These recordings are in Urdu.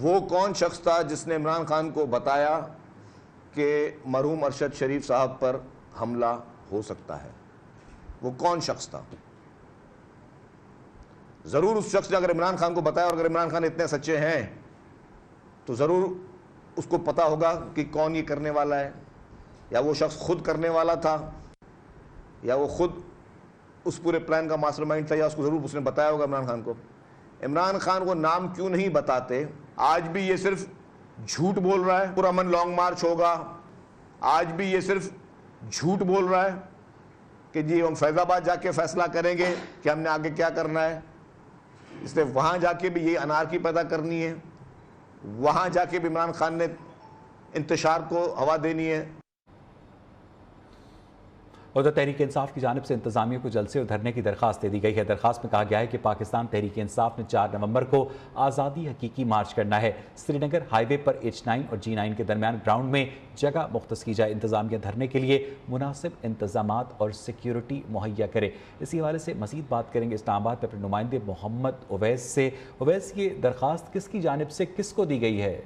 وہ کون شخص تھا جس نے عمران خان کو بتایا کہ مرحوم ارشد شریف صاحب پر حملہ ہو سکتا ہے؟ وہ کون شخص تھا؟ ضرور اس شخص نے اگر عمران خان کو بتایا، اور اگر عمران خان اتنے سچے ہیں تو ضرور اس کو پتا ہوگا کہ کون یہ کرنے والا ہے، یا وہ شخص خود کرنے والا تھا، یا وہ خود اس پورے پلان کا ماسٹر مائنڈ تھا، یا اس کو ضرور اس نے بتایا ہوگا عمران خان کو۔ عمران خان کو نام کیوں نہیں بتاتے؟ آج بھی یہ صرف جھوٹ بول رہا ہے پرامن لانگ مارچ ہوگا، آج بھی یہ صرف جھوٹ بول رہا ہے کہ جی ہم فیض آباد جا کے فیصلہ کریں گے کہ ہم نے آگے کیا کرنا ہے، اس لیے وہاں جا کے بھی یہ انارکی پیدا کرنی ہے، وہاں جا کے بھی عمران خان نے انتشار کو ہوا دینی ہے۔ ادھر تحریک انصاف کی جانب سے انتظامیہ کو جلسے اور دھرنے کی درخواست دے دی گئی ہے۔ درخواست میں کہا گیا ہے کہ پاکستان تحریک انصاف نے 4 نومبر کو آزادی حقیقی مارچ کرنا ہے۔ سری نگر ہائی وے پر H9 اور G9 کے درمیان گراؤنڈ میں جگہ مختص کی جائے، انتظامیہ دھرنے کے لیے مناسب انتظامات اور سیکیورٹی مہیا کرے۔ اسی حوالے سے مزید بات کریں گے اسلام آباد میں اپنے نمائندے محمد اویس سے۔ اویس، یہ درخواست کس کی جانب سے کس کو دی گئی ہے؟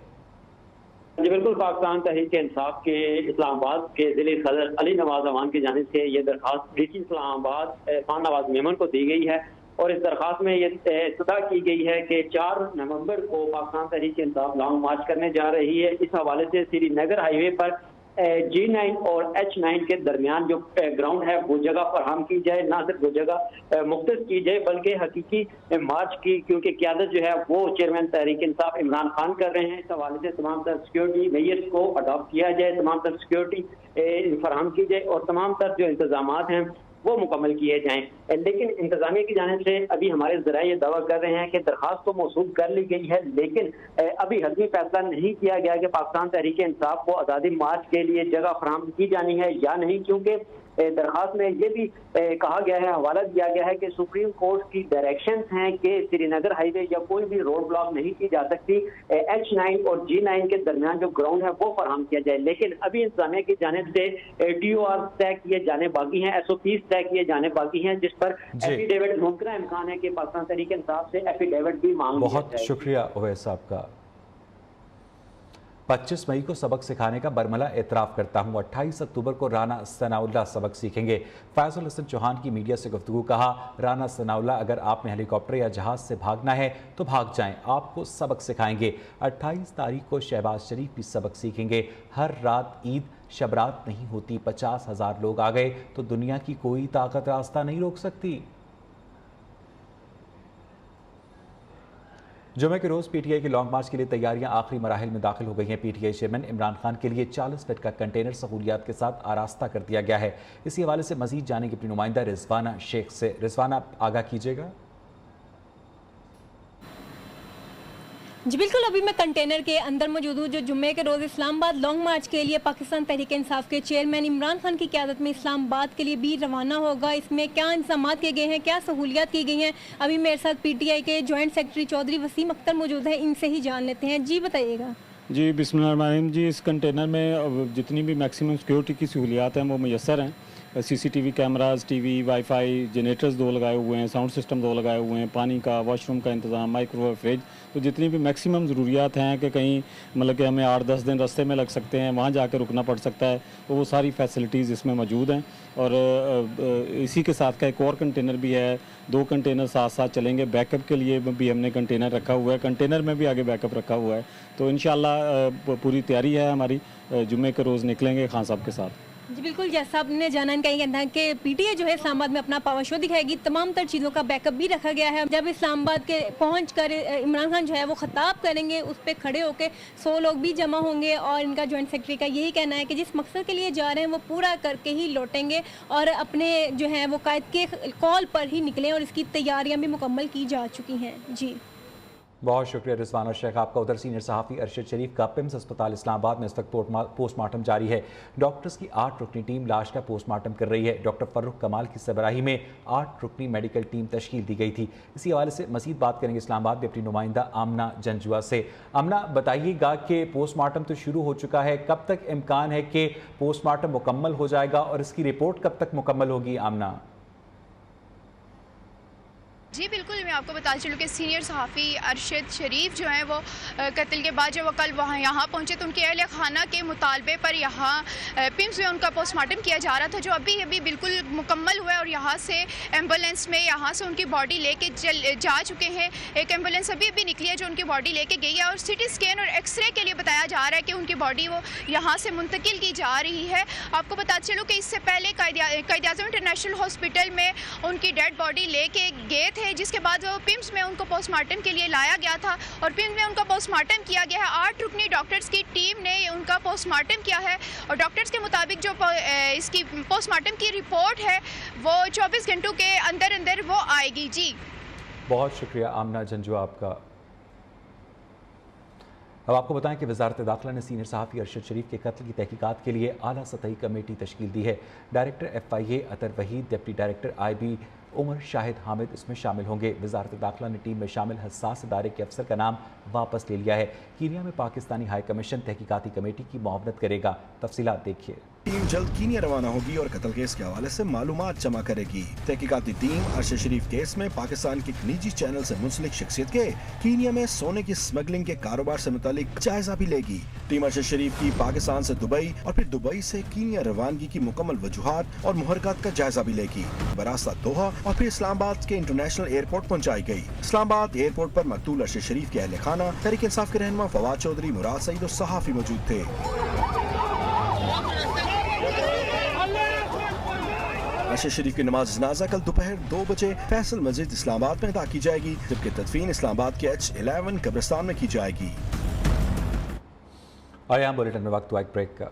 جی بالکل، پاکستان تحریک انصاف کے اسلام آباد کے ضلع صدر علی نواز امان کی جانب سے یہ درخواست ڈی سی اسلام آباد خان نواز میمن کو دی گئی ہے، اور اس درخواست میں یہ استدعا کی گئی ہے کہ 4 نومبر کو پاکستان تحریک انصاف لانگ مارچ کرنے جا رہی ہے۔ اس حوالے سے سری نگر ہائی وے پر G9 اور H9 کے درمیان جو گراؤنڈ ہے وہ جگہ فراہم کی جائے، نہ صرف وہ جگہ مختص کی جائے بلکہ حقیقی مارچ کی، کیونکہ قیادت جو ہے وہ چیئرمین تحریک انصاف عمران خان کر رہے ہیں۔ اس حوالے سے تمام تر سیکیورٹی میئرز کو اڈاپٹ کیا جائے، تمام تر سیکیورٹی فراہم کی جائے اور تمام تر جو انتظامات ہیں وہ مکمل کیے جائیں۔ لیکن انتظامیہ کی جانب سے ابھی ہمارے ذرائع یہ دعویٰ کر رہے ہیں کہ درخواست تو موصول کر لی گئی ہے، لیکن ابھی حتمی فیصلہ نہیں کیا گیا کہ پاکستان تحریک انصاف کو آزادی مارچ کے لیے جگہ فراہم کی جانی ہے یا نہیں، کیونکہ درخواست میں یہ بھی کہا گیا ہے، حوالہ دیا گیا ہے کہ سپریم کورٹ کی ڈائریکشنز ہیں کہ سری نگر ہائی وے یا کوئی بھی روڈ بلاک نہیں کی جا سکتی، H9 اور G9 کے درمیان جو گراؤنڈ ہے وہ فراہم کیا جائے۔ لیکن ابھی انتظامیہ کی جانب سے TOR طے کیے جانے باقی ہیں، SOPs طے کیے جانے باقی ہیں، جس پر ایفیڈیوٹ ممکنہ امکان ہے کہ پاکستان تحریک انصاف سے ایفیڈیوٹ بھی مانگ لیا جائے۔ بہت شکریہ اویس صاحب کا۔ 25 مئی کو سبق سکھانے کا برملا اعتراف کرتا ہوں، 28 اکتوبر کو رانا ثناء اللہ سبق سیکھیں گے۔ فیض الحسن چوہان کی میڈیا سے گفتگو، کہا رانا ثناء اللہ اگر آپ نے ہیلی کاپٹر یا جہاز سے بھاگنا ہے تو بھاگ جائیں، آپ کو سبق سکھائیں گے۔ 28 تاریخ کو شہباز شریف بھی سبق سیکھیں گے۔ ہر رات عید شب رات نہیں ہوتی، 50,000 لوگ آ گئے تو دنیا کی کوئی طاقت راستہ نہیں روک سکتی۔ جمعہ کے روز پی ٹی آئی کے لانگ مارچ کے لیے تیاریاں آخری مراحل میں داخل ہو گئی ہیں۔ P T I chairman Imran Khan کے لیے 40 فٹ کا کنٹینر سہولیات کے ساتھ آراستہ کر دیا گیا ہے۔ اسی حوالے سے مزید جانیں گے اپنی نمائندہ رضوانہ شیخ سے۔ رضوانہ، آگاہ کیجیے گا۔ جی بالکل، ابھی میں کنٹینر کے اندر موجود ہوں جو جمعے کے روز اسلام آباد لانگ مارچ کے لیے پاکستان تحریک انصاف کے چیئرمین عمران خان کی قیادت میں اسلام آباد کے لیے بھی روانہ ہوگا۔ اس میں کیا انتظامات کیے گئے ہیں، کیا سہولیات کی گئی ہیں، ابھی میرے ساتھ پی ٹی آئی کے جوائنٹ سیکرٹری چودھری وسیم اختر موجود ہیں، ان سے ہی جان لیتے ہیں۔ جی بتائیے گا۔ جی بسم اللہ الرحمن الرحیم۔ جی اس کنٹینر میں جتنی بھی میکسیمم سیکیورٹی کی سہولیات ہیں وہ میسر ہیں۔ CCTV cameras, T V, wi fi, generators 2 لگائے ہوئے ہیں، ساؤنڈ سسٹم 2 لگائے ہوئے ہیں، پانی کا، واش روم کا انتظام، مائکرو فریج، تو جتنی بھی میکسیمم ضروریات ہیں کہ کہیں مطلب کہ ہمیں 8-10 دن راستے میں لگ سکتے ہیں، وہاں جا کے رکنا پڑ سکتا ہے، تو وہ ساری فیسلٹیز اس میں موجود ہیں۔ اور اسی کے ساتھ کا ایک اور کنٹینر بھی ہے، 2 کنٹینر ساتھ ساتھ چلیں گے۔ بیک اپ کے لیے بھی ہم نے کنٹینر رکھا ہوا ہے، کنٹینر میں بھی آگے بیک اپ رکھا ہوا ہے، تو انشاءاللہ پوری تیاری ہے ہماری، جمعے کے روز نکلیں گے خان صاحب کے ساتھ۔ جی بالکل، جیسا آپ نے جانا، ان کا یہ کہنا ہے کہ پی ٹی آئی جو ہے اسلام آباد میں اپنا پاور شو دکھائے گی، تمام تر چیزوں کا بیک اپ بھی رکھا گیا ہے۔ جب اسلام آباد کے پہنچ کر عمران خان جو ہے وہ خطاب کریں گے، اس پہ کھڑے ہو کے 100 لوگ بھی جمع ہوں گے، اور ان کا جوائنٹ سیکرٹری کا یہی کہنا ہے کہ جس مقصد کے لیے جا رہے ہیں وہ پورا کر کے ہی لوٹیں گے، اور اپنے جو ہے وہ قائد کے کال پر ہی نکلیں، اور اس کی تیاریاں بھی مکمل کی جا چکی ہیں۔ جی بہت شکریہ رضوانہ شیخ آپ کا۔ ادھر سینئر صحافی ارشد شریف کا پمس اسپتال اسلام آباد میں اس وقت پوسٹ مارٹم جاری ہے۔ ڈاکٹرز کی 8 رکنی ٹیم لاش کا پوسٹ مارٹم کر رہی ہے۔ ڈاکٹر فرخ کمال کی سربراہی میں 8 رکنی میڈیکل ٹیم تشکیل دی گئی تھی۔ اسی حوالے سے مزید بات کریں گے اسلام آباد میں اپنی نمائندہ آمنہ جنجوا سے۔ آمنہ، بتائیے گا کہ پوسٹ مارٹم تو شروع ہو چکا ہے، کب تک امکان ہے کہ پوسٹ مارٹم مکمل ہو جائے گا، اور اس کی رپورٹ کب تک مکمل ہوگی؟ آمنہ جی بالکل، میں آپ کو بتا چلوں کہ سینئر صحافی ارشد شریف جو ہیں وہ قتل کے بعد جب وہ کل یہاں پہنچے تو ان کے اہل خانہ کے مطالبے پر یہاں پمس میں ان کا پوسٹ مارٹم کیا جا رہا تھا، جو ابھی بالکل مکمل ہوا ہے، اور یہاں سے ایمبولینس میں یہاں سے ان کی باڈی لے کے جا چکے ہیں۔ ایک ایمبولینس ابھی نکلی ہے جو ان کی باڈی لے کے گئی ہے، اور سی ٹی اسکین اور ایکس رے کے لیے بتایا جا رہا ہے کہ ان کی باڈی وہ یہاں سے منتقل کی جا رہی ہے۔ آپ کو بتا چلوں کہ اس سے پہلے قائد اعظم انٹرنیشنل ہاسپٹل میں ان کی ڈیڈ باڈی لے کے گئے تھے، جس کے بعد وہ پمس میں ان کو پوسٹ مارٹم کے لیے لایا گیا تھا، اور پمس میں ان کا پوسٹ مارٹم کیا گیا ہے۔ 8 رکنی ڈاکٹرز کی ٹیم نے ان کا پوسٹ مارٹم کیا ہے، اور ڈاکٹرز کے مطابق جو اس کی پوسٹ مارٹم کی رپورٹ ہے وہ 24 گھنٹوں کے اندر وہ آئے گی۔ جی بہت شکریہ آمنہ جنجو آپ کا۔ اب آپ کو بتائیں کہ وزارت داخلہ نے سینئر صحافی ارشد شریف کے قتل کی تحقیقات کے لیے اعلیٰ سطحی کمیٹی تشکیل دی ہے۔ ڈائریکٹر FIA اطہر وحید، ڈپٹی ڈائریکٹر IB عمر شاہد حامد اس میں شامل ہوں گے۔ وزارت داخلہ نے ٹیم میں شامل حساس ادارے کے افسر کا نام واپس لے لیا ہے۔ کینیا میں پاکستانی ہائی کمیشن تحقیقاتی کمیٹی کی معاونت کرے گا۔ تفصیلات دیکھیے۔ ٹیم جلد کینیا روانہ ہوگی اور قتل کیس کے حوالے سے معلومات جمع کرے گی۔ تحقیقاتی ٹیم ارشد شریف کیس میں پاکستان کے ایک نجی چینل سے منسلک شخصیت کے کینیا میں سونے کی اسمگلنگ کے کاروبار سے متعلق جائزہ بھی لے گی۔ ٹیم ارشد شریف کی پاکستان سے دبئی اور پھر دبئی سے کینیا روانگی کی مکمل وجوہات اور محرکات کا جائزہ بھی لے گی۔ براستہ دوحہ اور پھر اسلام آباد کے انٹرنیشنل ایئرپورٹ پہنچائی گئی۔ اسلام آباد ایئرپورٹ پر مقتول ارشد شریف کے اہل خانہ، تحریک انصاف کے رہنما فواد چودھری، مراد سعید اور صحافی موجود تھے۔ ارشد شریف کی نماز جنازہ کل دوپہر 2 بجے فیصل مسجد اسلام آباد میں ادا کی جائے گی، جبکہ تدفین اسلام آباد کے H11 قبرستان میں کی جائے گی۔ آیا بولیٹن میں وقت ہوا ایک بریک کا۔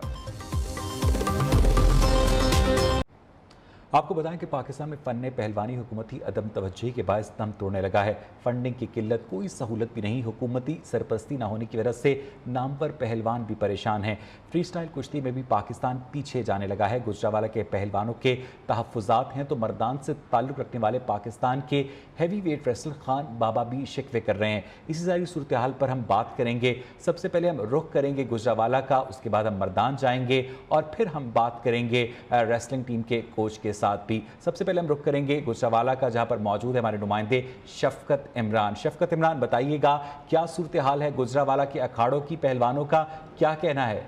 آپ کو بتائیں کہ پاکستان میں فن پہلوانی حکومتی عدم توجہی کے باعث دم توڑنے لگا ہے۔ فنڈنگ کی قلت، کوئی سہولت بھی نہیں، حکومتی سرپرستی نہ ہونے کی وجہ سے نامور پہلوان بھی پریشان ہیں۔ فری سٹائل کشتی میں بھی پاکستان پیچھے جانے لگا ہے۔ گجرانوالہ کے پہلوانوں کے تحفظات ہیں تو مردان سے تعلق رکھنے والے پاکستان کے ہیوی ویٹ ریسلر خان بابا بھی شکوے کر رہے ہیں۔ اسی ساری صورتحال پر ہم بات کریں گے۔ سب سے پہلے ہم رخ کریں گے گجرانوالہ کا، اس کے بعد ہم مردان جائیں گے اور پھر ہم بات کریں گے ریسلنگ ٹیم کے کوچ کے ساتھ بھی۔ سب سے پہلے ہم رخ کریں گے گجرانوالہ کا، جہاں پر موجود ہے ہمارے نمائندے شفقت عمران۔ شفقت عمران، بتائیے گا کیا صورتحال ہے گجرانوالہ کے اکھاڑوں کی، پہلوانوں کا کیا کہنا ہے؟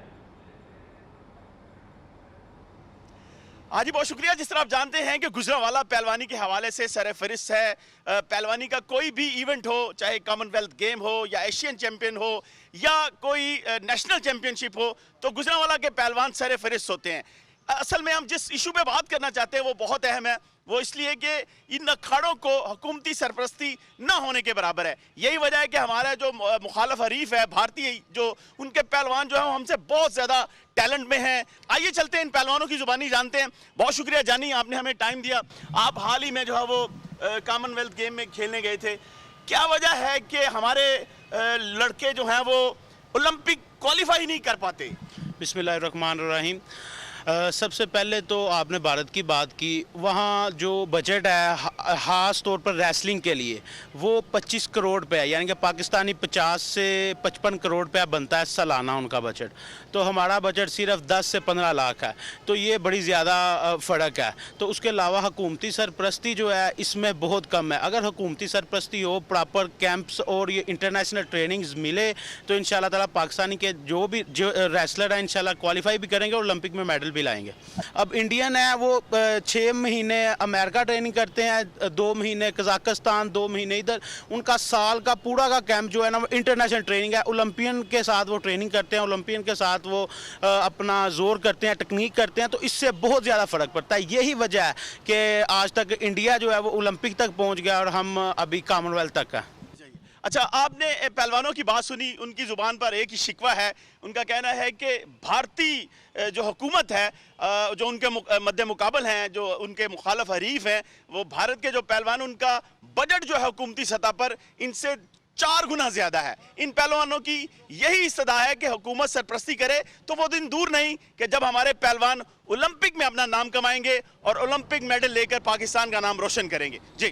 جی بہت شکریہ۔ جس طرح آپ جانتے ہیں کہ گجرانوالہ پہلوانی کے حوالے سے سر فہرست ہے۔ پہلوانی کا کوئی بھی ایونٹ ہو، چاہے کامن ویلتھ گیم ہو یا ایشین چیمپئن ہو یا کوئی نیشنل چیمپئن شپ ہو، تو گجرانوالہ کے پہلوان سر فہرست ہوتے ہیں۔ اصل میں ہم جس ایشو پہ بات کرنا چاہتے ہیں وہ بہت اہم ہے، وہ اس لیے کہ ان اکھاڑوں کو حکومتی سرپرستی نہ ہونے کے برابر ہے۔ یہی وجہ ہے کہ ہمارا جو مخالف حریف ہے بھارتی، جو ان کے پہلوان جو ہیں ہم سے بہت زیادہ ٹیلنٹ میں ہیں۔ آئیے چلتے ہیں ان پہلوانوں کی زبانی جانتے ہیں۔ بہت شکریہ جانی، آپ نے ہمیں ٹائم دیا۔ آپ حال ہی میں جو ہے وہ کامن ویلتھ گیم میں کھیلنے گئے تھے، کیا وجہ ہے کہ ہمارے لڑکے جو ہیں وہ اولمپک کوالیفائی نہیں کر پاتے؟ بسم اللہ الرحمن الرحیم۔ سب سے پہلے تو آپ نے بھارت کی بات کی، وہاں جو بجٹ ہے خاص طور پر ریسلنگ کے لیے وہ 25 کروڑ پہ ہے، یعنی کہ پاکستانی 50 سے 55 کروڑ پہ بنتا ہے سالانہ ان کا بجٹ، تو ہمارا بجٹ صرف 10 سے 15 لاکھ ہے، تو یہ بڑی زیادہ فرق ہے۔ تو اس کے علاوہ حکومتی سرپرستی جو ہے اس میں بہت کم ہے۔ اگر حکومتی سرپرستی ہو، پراپر کیمپس اور یہ انٹرنیشنل ٹریننگز ملے تو انشاءاللہ تعالیٰ پاکستانی کے جو ریسلر ہیں انشاءاللہ کوالیفائی بھی کریں گے اور اولمپک میں میڈل بھی لائیں گے۔ اب انڈین ہے وہ 6 مہینے امریکہ ٹریننگ کرتے ہیں، 2 مہینے قزاقستان، 2 مہینے ادھر، ان کا سال کا پورا کا کیمپ جو ہے نا وہ انٹرنیشنل ٹریننگ ہے۔ اولمپئن کے ساتھ وہ ٹریننگ کرتے ہیں، اولمپئن کے ساتھ وہ اپنا زور کرتے ہیں، ٹیکنیک کرتے ہیں، تو اس سے بہت زیادہ فرق پڑتا ہے۔ یہی وجہ ہے کہ آج تک انڈیا جو ہے وہ اولمپک تک پہنچ گیا اور ہم ابھی کامن ویلتھ تک ہیں۔ اچھا، آپ نے پہلوانوں کی بات سنی، ان کی زبان پر ایک ہی شکوہ ہے، ان کا کہنا ہے کہ بھارتی جو حکومت ہے، جو ان کے مد مقابل ہیں، جو ان کے مخالف حریف ہیں، وہ بھارت کے جو پہلوان، ان کا بجٹ جو ہے حکومتی سطح پر ان سے 4 گنا زیادہ ہے۔ ان پہلوانوں کی یہی استدعا ہے کہ حکومت سرپرستی کرے، تو وہ دن دور نہیں کہ جب ہمارے پہلوان اولمپک میں اپنا نام کمائیں گے اور اولمپک میڈل لے کر پاکستان کا نام روشن کریں گے۔ جی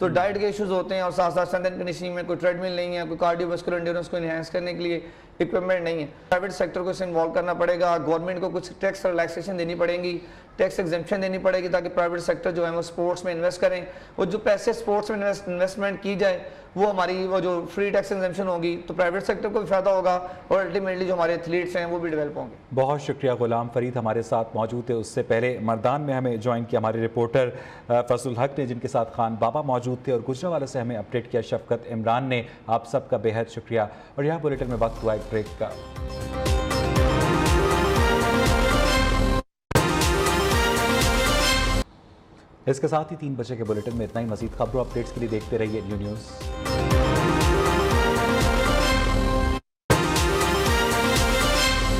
تو ڈائٹ کے ایشوز ہوتے ہیں اور ساتھ ساتھ اسٹرینتھ اینڈ کنڈیشننگ میں کوئی ٹریڈ مل نہیں ہے, کوئی کارڈیوواسکولر انڈیورنس کو انہینس کرنے کے لیے اکوپمنٹ نہیں ہے. پرائیویٹ سیکٹر کو اس سے انوالو کرنا پڑے گا, گورنمنٹ کو کچھ ٹیکس ریلیکسیشن دینی پڑیں گی, ٹیکس ایگزمپشن دینی پڑے گی تاکہ پرائیویٹ سیکٹر جو ہے وہ سپورٹس میں انویسٹ کریں, اور جو پیسے سپورٹس میں انویسٹمنٹ کی جائے وہ ہماری وہ جو فری ٹیکس ایگزمپشن ہوگی تو پرائیویٹ سیکٹر کو بھی فائدہ ہوگا اور الٹیمیٹلی جو ہمارے ایتھلیٹس ہیں وہ بھی ڈیولپ ہوں گے. بہت شکریہ. غلام فرید ہمارے ساتھ موجود تھے. اس سے پہلے مردان میں ہمیں جوائن کیا ہمارے رپورٹر فضل الحق نے, جن کے ساتھ خان بابا موجود تھے, اور گجرانوالہ سے ہمیں اپڈیٹ کیا شفقت عمران نے. آپ سب کا بے حد شکریہ. اور یہاں بلیٹن میں وقت ہوا ایک بریک کا. اس کے ساتھ ہی 3 بجے کے بلیٹن میں اتنا ہی. مزید خبروں اپڈیٹس کے لیے دیکھتے رہیے نیو نیوز.